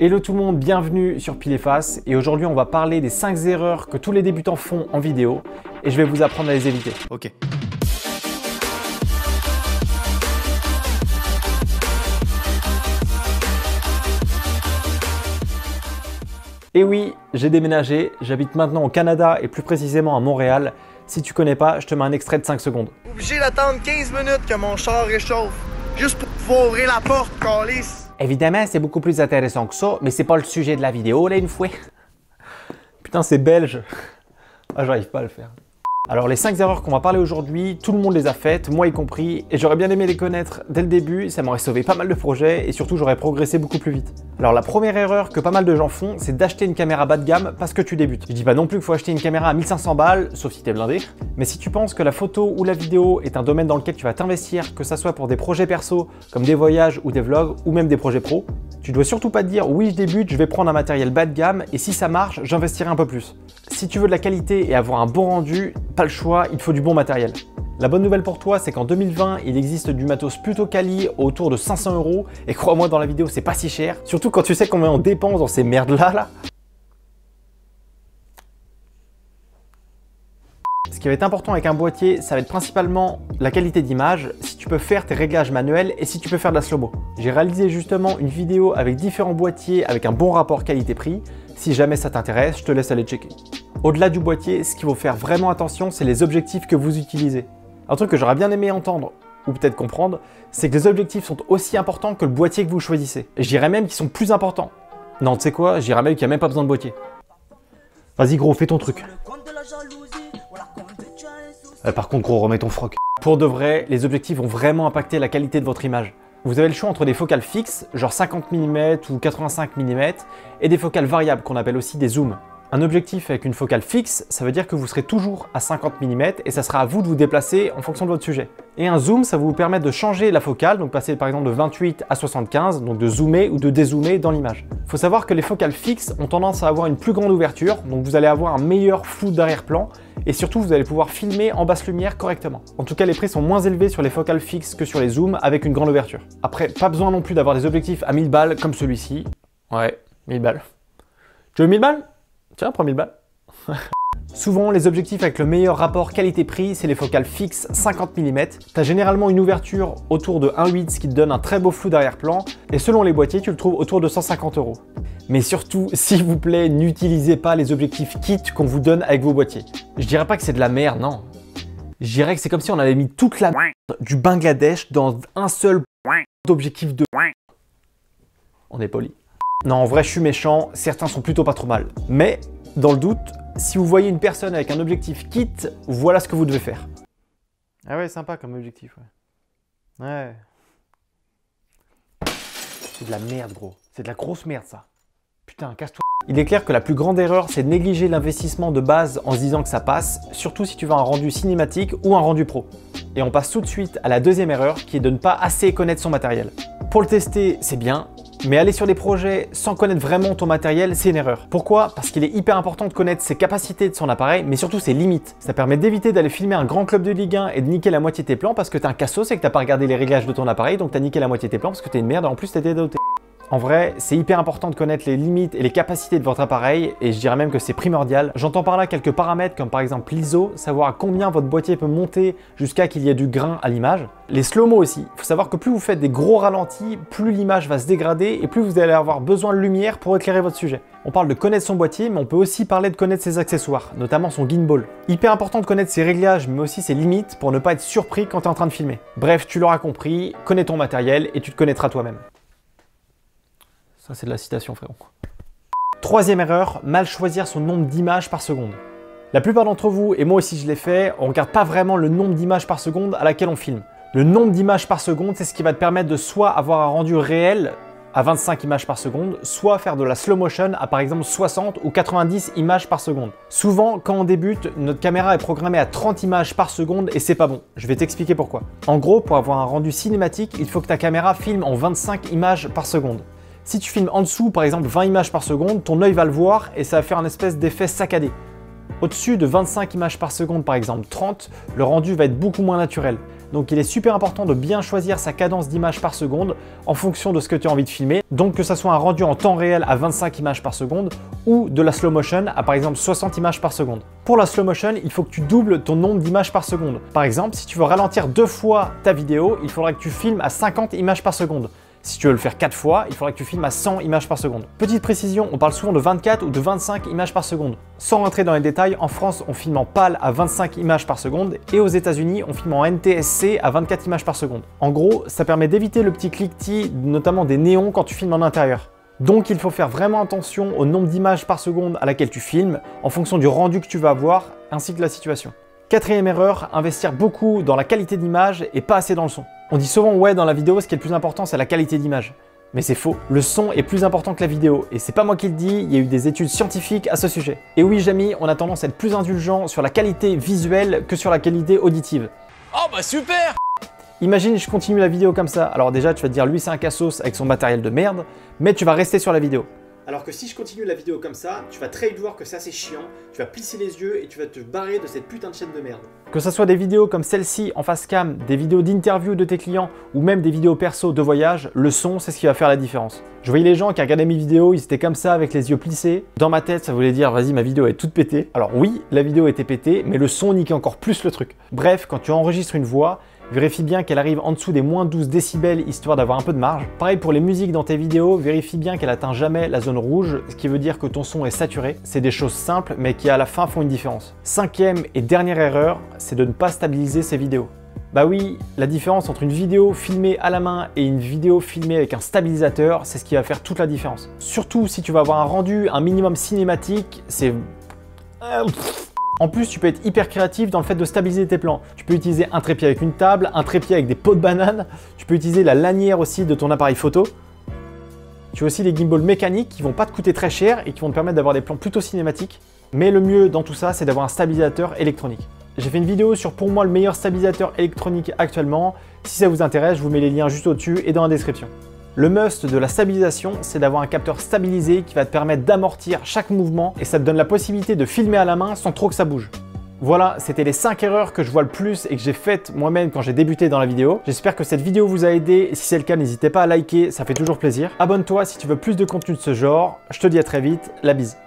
Hello tout le monde, bienvenue sur Pile et Face et aujourd'hui on va parler des 5 erreurs que tous les débutants font en vidéo et je vais vous apprendre à les éviter. Ok. Et oui, j'ai déménagé, j'habite maintenant au Canada et plus précisément à Montréal. Si tu connais pas, je te mets un extrait de 5 secondes. Obligé d'attendre 15 minutes que mon char réchauffe, juste pour pouvoir ouvrir la porte, câlisse. Évidemment, c'est beaucoup plus intéressant que ça, mais c'est pas le sujet de la vidéo là une fois. Putain, c'est belge. Ah, j'arrive pas à le faire. Alors les 5 erreurs qu'on va parler aujourd'hui, tout le monde les a faites, moi y compris, et j'aurais bien aimé les connaître dès le début, ça m'aurait sauvé pas mal de projets et surtout j'aurais progressé beaucoup plus vite. Alors la première erreur que pas mal de gens font, c'est d'acheter une caméra bas de gamme parce que tu débutes. Je dis pas non plus qu'il faut acheter une caméra à 1500 balles, sauf si t'es blindé, mais si tu penses que la photo ou la vidéo est un domaine dans lequel tu vas t'investir, que ça soit pour des projets perso, comme des voyages ou des vlogs, ou même des projets pro, tu dois surtout pas te dire oui je débute, je vais prendre un matériel bas de gamme et si ça marche, j'investirai un peu plus. Si tu veux de la qualité et avoir un bon rendu, pas le choix, il te faut du bon matériel. La bonne nouvelle pour toi, c'est qu'en 2020, il existe du matos plutôt quali autour de 500 € et crois-moi dans la vidéo, c'est pas si cher, surtout quand tu sais combien on dépense dans ces merdes-là. Ce qui va être important avec un boîtier, ça va être principalement la qualité d'image, si tu peux faire tes réglages manuels et si tu peux faire de la slow-mo. J'ai réalisé justement une vidéo avec différents boîtiers avec un bon rapport qualité-prix. Si jamais ça t'intéresse, je te laisse aller checker. Au-delà du boîtier, ce qu'il faut faire vraiment attention, c'est les objectifs que vous utilisez. Un truc que j'aurais bien aimé entendre, ou peut-être comprendre, c'est que les objectifs sont aussi importants que le boîtier que vous choisissez. Et je dirais même qu'ils sont plus importants. Non, tu sais quoi, je dirais même qu'il n'y a même pas besoin de boîtier. Vas-y gros, fais ton truc. Par contre gros, remets ton froc. Pour de vrai, les objectifs vont vraiment impacter la qualité de votre image. Vous avez le choix entre des focales fixes, genre 50 mm ou 85 mm, et des focales variables qu'on appelle aussi des zooms. Un objectif avec une focale fixe, ça veut dire que vous serez toujours à 50 mm et ça sera à vous de vous déplacer en fonction de votre sujet. Et un zoom, ça va vous permettre de changer la focale, donc passer par exemple de 28 à 75, donc de zoomer ou de dézoomer dans l'image. Il faut savoir que les focales fixes ont tendance à avoir une plus grande ouverture, donc vous allez avoir un meilleur flou d'arrière-plan et surtout vous allez pouvoir filmer en basse lumière correctement. En tout cas, les prix sont moins élevés sur les focales fixes que sur les zooms avec une grande ouverture. Après, pas besoin non plus d'avoir des objectifs à 1000 balles comme celui-ci. Ouais, 1000 balles. Tu veux 1000 balles? Tiens, prends 1000 balles. Souvent, les objectifs avec le meilleur rapport qualité-prix, c'est les focales fixes 50 mm. Tu as généralement une ouverture autour de 1,8, ce qui te donne un très beau flou d'arrière-plan. Et selon les boîtiers, tu le trouves autour de 150 €. Mais surtout, s'il vous plaît, n'utilisez pas les objectifs kit qu'on vous donne avec vos boîtiers. Je dirais pas que c'est de la merde, non. Je dirais que c'est comme si on avait mis toute la merde du Bangladesh dans un seul objectif de... On est poli. Non, en vrai, je suis méchant, certains sont plutôt pas trop mal. Mais, dans le doute, si vous voyez une personne avec un objectif kit, voilà ce que vous devez faire. Ah ouais, sympa comme objectif, ouais. Ouais. C'est de la merde, gros. C'est de la grosse merde, ça. Putain, casse-toi. Il est clair que la plus grande erreur, c'est de négliger l'investissement de base en se disant que ça passe, surtout si tu veux un rendu cinématique ou un rendu pro. Et on passe tout de suite à la deuxième erreur, qui est de ne pas assez connaître son matériel. Pour le tester, c'est bien, mais aller sur des projets sans connaître vraiment ton matériel, c'est une erreur. Pourquoi? Parce qu'il est hyper important de connaître ses capacités de son appareil, mais surtout ses limites. Ça permet d'éviter d'aller filmer un grand club de Ligue 1 et de niquer la moitié de tes plans parce que t'es un cassos et que t'as pas regardé les réglages de ton appareil, donc t'as niqué la moitié de tes plans parce que t'es une merde et en plus t'étais doté. En vrai, c'est hyper important de connaître les limites et les capacités de votre appareil et je dirais même que c'est primordial. J'entends par là quelques paramètres comme par exemple l'ISO, savoir à combien votre boîtier peut monter jusqu'à qu'il y ait du grain à l'image. Les slow-mo aussi, il faut savoir que plus vous faites des gros ralentis, plus l'image va se dégrader et plus vous allez avoir besoin de lumière pour éclairer votre sujet. On parle de connaître son boîtier, mais on peut aussi parler de connaître ses accessoires, notamment son gimbal. Hyper important de connaître ses réglages, mais aussi ses limites pour ne pas être surpris quand tu es en train de filmer. Bref, tu l'auras compris, connais ton matériel et tu te connaîtras toi-même. Ça, c'est de la citation, frérot. Troisième erreur, mal choisir son nombre d'images par seconde. La plupart d'entre vous, et moi aussi je l'ai fait, on ne regarde pas vraiment le nombre d'images par seconde à laquelle on filme. Le nombre d'images par seconde, c'est ce qui va te permettre de soit avoir un rendu réel à 25 images par seconde, soit faire de la slow motion à par exemple 60 ou 90 images par seconde. Souvent, quand on débute, notre caméra est programmée à 30 images par seconde et c'est pas bon. Je vais t'expliquer pourquoi. En gros, pour avoir un rendu cinématique, il faut que ta caméra filme en 25 images par seconde. Si tu filmes en dessous, par exemple 20 images par seconde, ton œil va le voir et ça va faire un espèce d'effet saccadé. Au-dessus de 25 images par seconde, par exemple 30, le rendu va être beaucoup moins naturel. Donc il est super important de bien choisir sa cadence d'images par seconde en fonction de ce que tu as envie de filmer. Donc que ça soit un rendu en temps réel à 25 images par seconde ou de la slow motion à par exemple 60 images par seconde. Pour la slow motion, il faut que tu doubles ton nombre d'images par seconde. Par exemple, si tu veux ralentir 2 fois ta vidéo, il faudra que tu filmes à 50 images par seconde. Si tu veux le faire 4 fois, il faudra que tu filmes à 100 images par seconde. Petite précision, on parle souvent de 24 ou de 25 images par seconde. Sans rentrer dans les détails, en France, on filme en PAL à 25 images par seconde et aux États-Unis, on filme en NTSC à 24 images par seconde. En gros, ça permet d'éviter le petit cliquetis, notamment des néons quand tu filmes en intérieur. Donc il faut faire vraiment attention au nombre d'images par seconde à laquelle tu filmes, en fonction du rendu que tu vas avoir, ainsi que la situation. Quatrième erreur, investir beaucoup dans la qualité d'image et pas assez dans le son. On dit souvent ouais dans la vidéo ce qui est le plus important c'est la qualité d'image. Mais c'est faux, le son est plus important que la vidéo et c'est pas moi qui le dis, il y a eu des études scientifiques à ce sujet. Et oui Jamy, on a tendance à être plus indulgent sur la qualité visuelle que sur la qualité auditive. Oh bah super! Imagine je continue la vidéo comme ça, alors déjà tu vas te dire lui c'est un cassos avec son matériel de merde, mais tu vas rester sur la vidéo. Alors que si je continue la vidéo comme ça, tu vas très vite voir que c'est assez chiant, tu vas plisser les yeux et tu vas te barrer de cette putain de chaîne de merde. Que ce soit des vidéos comme celle-ci en face cam, des vidéos d'interview de tes clients ou même des vidéos perso de voyage, le son c'est ce qui va faire la différence. Je voyais les gens qui regardaient mes vidéos, ils étaient comme ça avec les yeux plissés. Dans ma tête ça voulait dire vas-y ma vidéo est toute pétée. Alors oui, la vidéo était pétée, mais le son niquait encore plus le truc. Bref, quand tu enregistres une voix, vérifie bien qu'elle arrive en dessous des moins 12 décibels histoire d'avoir un peu de marge. Pareil pour les musiques dans tes vidéos, vérifie bien qu'elle atteint jamais la zone rouge, ce qui veut dire que ton son est saturé. C'est des choses simples mais qui à la fin font une différence. Cinquième et dernière erreur, c'est de ne pas stabiliser ses vidéos. Bah oui, la différence entre une vidéo filmée à la main et une vidéo filmée avec un stabilisateur, c'est ce qui va faire toute la différence. Surtout si tu vas avoir un rendu un minimum cinématique, c'est... En plus, tu peux être hyper créatif dans le fait de stabiliser tes plans. Tu peux utiliser un trépied avec une table, un trépied avec des pots de banane. Tu peux utiliser la lanière aussi de ton appareil photo. Tu as aussi les gimbals mécaniques qui vont pas te coûter très cher et qui vont te permettre d'avoir des plans plutôt cinématiques. Mais le mieux dans tout ça, c'est d'avoir un stabilisateur électronique. J'ai fait une vidéo sur pour moi le meilleur stabilisateur électronique actuellement. Si ça vous intéresse, je vous mets les liens juste au-dessus et dans la description. Le must de la stabilisation, c'est d'avoir un capteur stabilisé qui va te permettre d'amortir chaque mouvement et ça te donne la possibilité de filmer à la main sans trop que ça bouge. Voilà, c'était les 5 erreurs que je vois le plus et que j'ai faites moi-même quand j'ai débuté dans la vidéo. J'espère que cette vidéo vous a aidé et si c'est le cas, n'hésitez pas à liker, ça fait toujours plaisir. Abonne-toi si tu veux plus de contenu de ce genre. Je te dis à très vite, la bise.